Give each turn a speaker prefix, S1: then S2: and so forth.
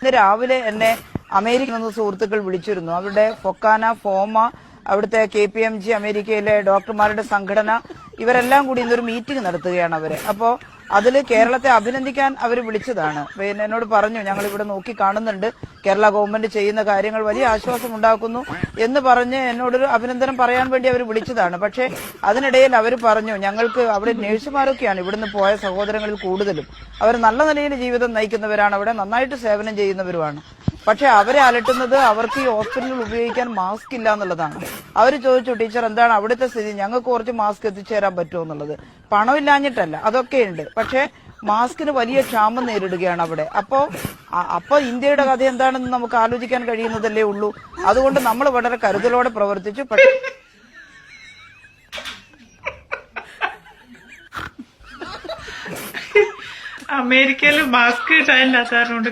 S1: ഇന്ന് രാവിലെ എന്നെ അമേരിക്കയിൽ നിന്ന് സുഹൃത്തുക്കൾ വിളിച്ചിരുന്നു. അവരുടെ ഫൊക്കാന, ഫോമ, അവിടുത്തെ KPMG, അമേരിക്കയിലെ ഡോക്ടർമാരുടെ സംഘടന, ഇവരെല്ലാം കൂടി ഇന്നൊരു മീറ്റിംഗ് നടത്തുകയാണ് അവര്. അപ്പോ അതിൽ കേരളത്തെ അഭിനന്ദിക്കാൻ അവർ വിളിച്ചതാണ്. പിന്നെ എന്നോട് പറഞ്ഞു, ഞങ്ങൾ ഇവിടെ നോക്കി കാണുന്നുണ്ട്, കേരള ഗവൺമെന്റ് ചെയ്യുന്ന കാര്യങ്ങൾ വലിയ ആശ്വാസം ഉണ്ടാക്കുന്നു എന്ന് പറഞ്ഞ് എന്നോടൊരു അഭിനന്ദനം പറയാൻ വേണ്ടി അവർ വിളിച്ചതാണ്. പക്ഷേ അതിനിടയിൽ അവർ പറഞ്ഞു, ഞങ്ങൾക്ക് അവിടെ നഴ്സുമാരൊക്കെയാണ് ഇവിടുന്ന് പോയ സഹോദരങ്ങളിൽ കൂടുതലും. അവർ നല്ല നിലയിൽ ജീവിതം നയിക്കുന്നവരാണ്, അവിടെ നന്നായിട്ട് സേവനം ചെയ്യുന്നവരുമാണ്. പക്ഷെ അവരെ അലട്ടുന്നത് അവർക്ക് ഈ ഹോസ്പിറ്റലിൽ ഉപയോഗിക്കാൻ മാസ്ക് ഇല്ല എന്നുള്ളതാണ്. അവർ ചോദിച്ചു, ടീച്ചർ എന്താണ് അവിടുത്തെ സ്ഥിതി, ഞങ്ങൾക്ക് കുറച്ച് മാസ്ക് എത്തിച്ചേരാൻ പറ്റുമോ എന്നുള്ളത്. പണമില്ലാഞ്ഞിട്ടല്ല, അതൊക്കെയുണ്ട്. പക്ഷെ മാസ്കിന് വലിയ ക്ഷാമം നേരിടുകയാണ് അവിടെ. അപ്പോ ഇന്ത്യയുടെ കഥ എന്താണെന്ന് നമുക്ക് ആലോചിക്കാൻ കഴിയുന്നതല്ലേ ഉള്ളൂ. അതുകൊണ്ട് നമ്മൾ വളരെ കരുതലോടെ പ്രവർത്തിച്ചു.
S2: അമേരിക്കയിൽ മാസ്ക് ഇടാനില്ലാത്തതുകൊണ്ട്